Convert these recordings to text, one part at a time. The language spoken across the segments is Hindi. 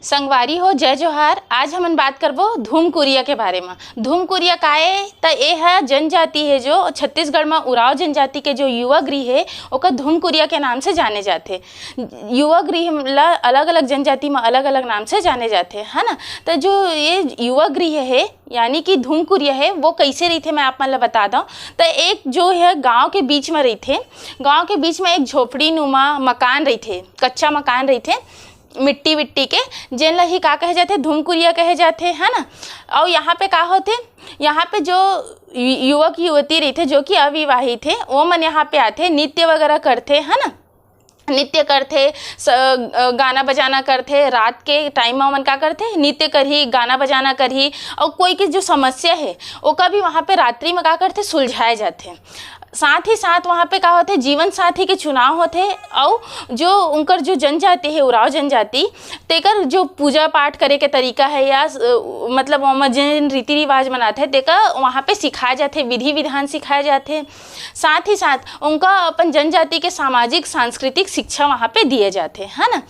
संगवारी हो जय जोहार। आज हमन बात करबो धूमकुरिया के बारे में। धूमकुरिया का है त ए है जनजाति है जो छत्तीसगढ़ में उराव जनजाति के जो युवा गृह है ओका धूमकुरिया के नाम से जाने जाते। युवा गृह ला अलग अलग जनजाति में अलग अलग नाम से जाने जाते है ना। तो जो ये युवा गृह है यानी कि धूमकुरिया है वो कैसे रही थे मैं आप मन ला बता दूँ। तो एक जो है गाँव के बीच में रही थे, गाँव के बीच में एक झोपड़ी नुमा मकान रही थे, कच्चा मकान रही थे मिट्टी विट्टी के, जेन ला ही का कहे जाते धूमकुरिया कहे जाते है ना। और यहाँ पे का होते, यहाँ पे जो युवक युवती रही थे जो कि अविवाहित थे वो मन यहाँ पे आते, नृत्य वगैरह करते है ना, नृत्य करते, गाना बजाना करते। रात के टाइम में मन का करते नृत्य करही, गाना बजाना करही। और कोई की जो समस्या है ओका भी वहाँ पे रात्रि में का करते सुलझाए जाते। साथ ही साथ वहाँ पे का होते जीवन साथी के चुनाव होते। और जो उनकर जो जनजाति है उराव जनजाति तेकर जो पूजा पाठ करे के तरीका है या मतलब वहाँ जिन रीति रिवाज मनाते हैं तेका वहाँ पे सिखाए जाते, विधि विधान सिखाए जाते। साथ ही साथ उनका अपन जनजाति के सामाजिक सांस्कृतिक शिक्षा वहाँ पे दिए जाते है ना।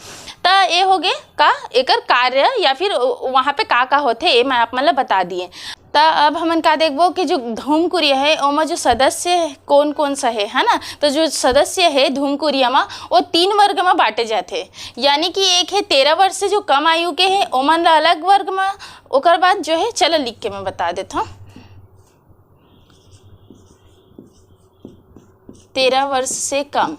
तो ये हो गए का एकर कार्य या फिर वहाँ पे का होते ये मैं आप मतलब बता दिए। तो अब हमन का देखबो कि जो धूमकुरिया है ओमा जो सदस्य कौन कौन सा है ना। तो जो सदस्य है धूमकुरिया में वो 3 वर्ग में बांटे जाते। यानी कि एक है 13 वर्ष से जो कम आयु के है ओमन ला अलग वर्ग में। ओकर बाद जो है चलो लिख के मैं बता देता हूँ। 13 वर्ष से कम,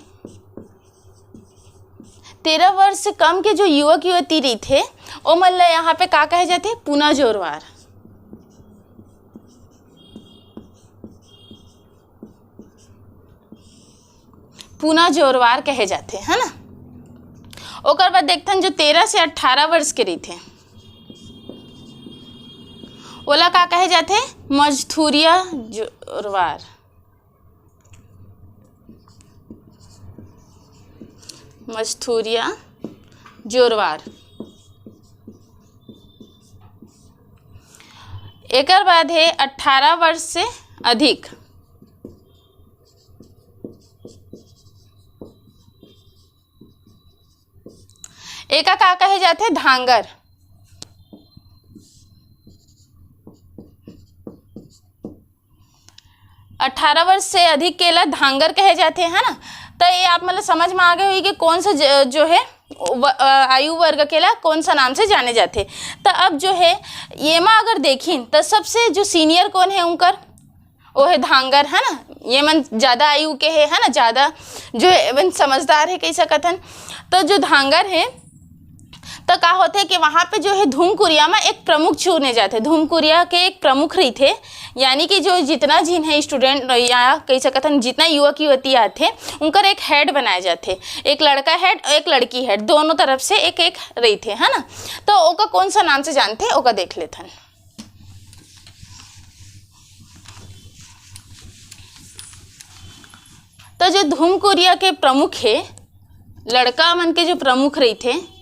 13 वर्ष से कम के जो युवक युवती रही थे ओमन ला यहाँ पे का कहे जाते पुना जोरवार। पुना जोरवार कहे जाते है ना। ओकर बाद देखते हैं जो 13 से 18 वर्ष के रही थे ओला का कहे जाते मजथुरिया जोरवार। मजथुरिया जोरवार। एकर बाद है 18 वर्ष से अधिक, एका का कहे जाते धांगर। अठारह वर्ष से अधिक के ला धांगर कहे जाते हैं ना। तो ये आप मतलब समझ में आ गए हुई कि कौन सा जो है आयु वर्ग के ला कौन सा नाम से जाने जाते। तो अब जो है ये में अगर देखी तो सबसे जो सीनियर कौन है उनकर वो है धांगर है ना। ये मन ज़्यादा आयु के है ना, ज़्यादा जो है समझदार है कैसा कथन। तो जो धांगर है तो का होते कि वहाँ पे जो है धूमकुरिया में एक प्रमुख चुने जाते। धूमकुरिया के एक प्रमुख रही थे यानी कि जो जितना जिन है स्टूडेंट या कह सकते हैं जितना युवक युवती आते उनकर एक हेड बनाए जाते। एक लड़का हेड और एक लड़की हेड, दोनों तरफ से एक एक रही थे है ना। तो ओका कौन सा नाम से जानते ओका देख लेते हैं। तो जो धूमकुरिया के प्रमुख है लड़का मन के जो प्रमुख रही थे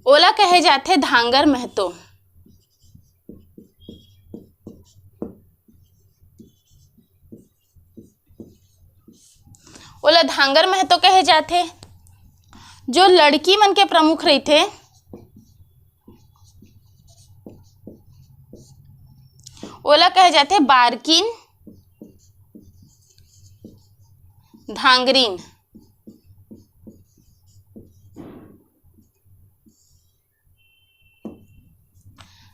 ओला कहे जाते धांगर महतो। ओला धांगर महतो कहे जाते। जो लड़की मन के प्रमुख रही थे ओला कहे जाते बारकिन धांगरीन।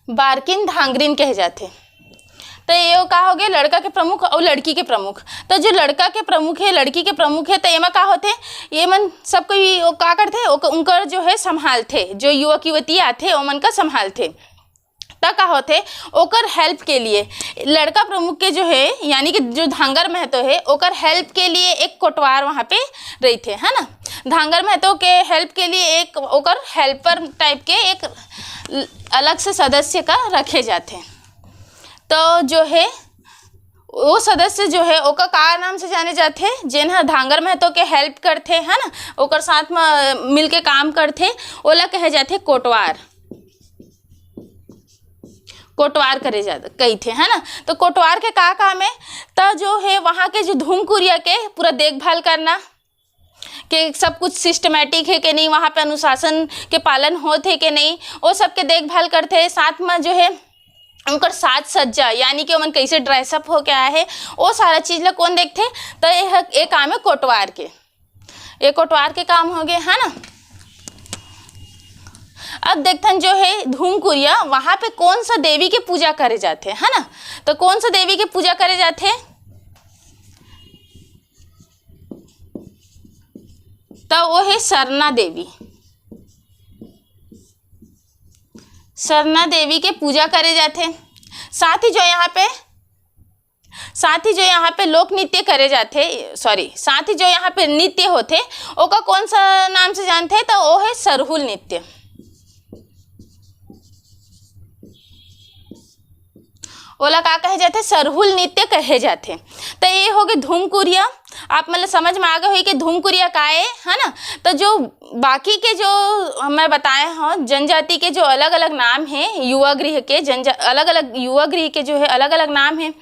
बारकिन धांगरीन कहे जाते। तो ये का हो गया लड़का के प्रमुख और लड़की के प्रमुख। तो जो लड़का के प्रमुख है लड़की के प्रमुख है तो ये में का होते ये मन सब कोई का करते उनकर जो है संभालते, जो युवक युवती आते ओमन का संभालते। तब का होते ओकर हेल्प के लिए लड़का प्रमुख के जो है यानी कि जो धांगर महतो है ओकर हेल्प के लिए एक कोटवार वहाँ पे रही थे है ना। धांगर महतो के हेल्प के लिए एक ओकर हेल्पर टाइप के एक अलग से सदस्य का रखे जाते। तो जो है वो सदस्य जो है ओका का नाम से जाने जाते जेन धांगर महतो के हेल्प करते है ना, ओकर साथ में मिल के काम करते ओला कहे जाते कोटवार। कोटवार करे जाते कही थे है ना। तो कोटवार के का काम है तो जो है वहाँ के जो धूमकुरिया के पूरा देखभाल करना कि सब कुछ सिस्टमेटिक है कि नहीं, वहाँ पे अनुशासन के पालन होते है कि नहीं, वो सब के देखभाल करते हैं। साथ में जो है उनकर साज सज्जा यानी कि उमन कैसे ड्रेसअप हो के आए है, वो सारा चीज़ ला कौन देखते, तो ये काम है कोटवार के। ये कोटवार के काम हो गए, है ना। अब देखते जो है धूमकुरिया, वहाँ पे कौन सा देवी के पूजा करे जाते हैं, है ना। तो कौन सा देवी के पूजा करे जाते हैं, तो वो है सरना देवी। सरना देवी के पूजा करे जाते हैं। साथ ही जो यहाँ पे लोक नृत्य करे जाते, साथ ही जो यहाँ पे नृत्य होते ओका कौन सा नाम से जानते हैं, तो वो है सरहुल नृत्य। ओला का कहे जाते, सरहुल नृत्य कहे जाते। तो ये हो गए धूमकुरिया। आप मतलब समझ में आ गए हुई कि धूमकुरिया का है ना। तो जो बाकी के जो मैं बताए हाँ जनजाति के जो अलग अलग नाम हैं, युवा गृह के अलग अलग युवा गृह के जो है अलग अलग नाम है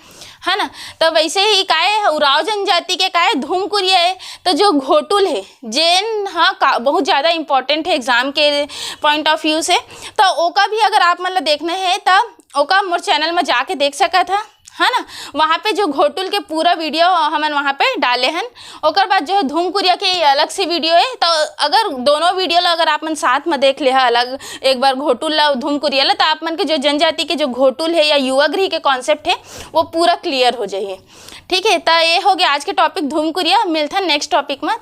ना। तो वैसे ही काहे उराव जनजाति के काहे धूमकुरिया है। तो जो घोटुल है जेन हाँ बहुत ज़्यादा इम्पोर्टेंट है एग्जाम के पॉइंट ऑफ व्यू से। तो ओका भी अगर आप मतलब देखना है तो ओका मोर चैनल में जाके देख सका था, है ना। वहाँ पे जो घोटुल के पूरा वीडियो हमन वहाँ पे डाले हैं। ओकर बाद जो है धूमकुरिया के अलग से वीडियो है। तो अगर दोनों वीडियो ला अगर आप मन साथ में देख ले अलग एक बार घोटुल ला धूमकुरिया ला, तो आप मन के जो जनजाति के जो घोटुल है या युवा गृह के कॉन्सेप्ट है वो पूरा क्लियर हो जाइए। ठीक है, तो ये हो गया आज के टॉपिक धूमकुरिया। मिलता है नेक्स्ट टॉपिक में।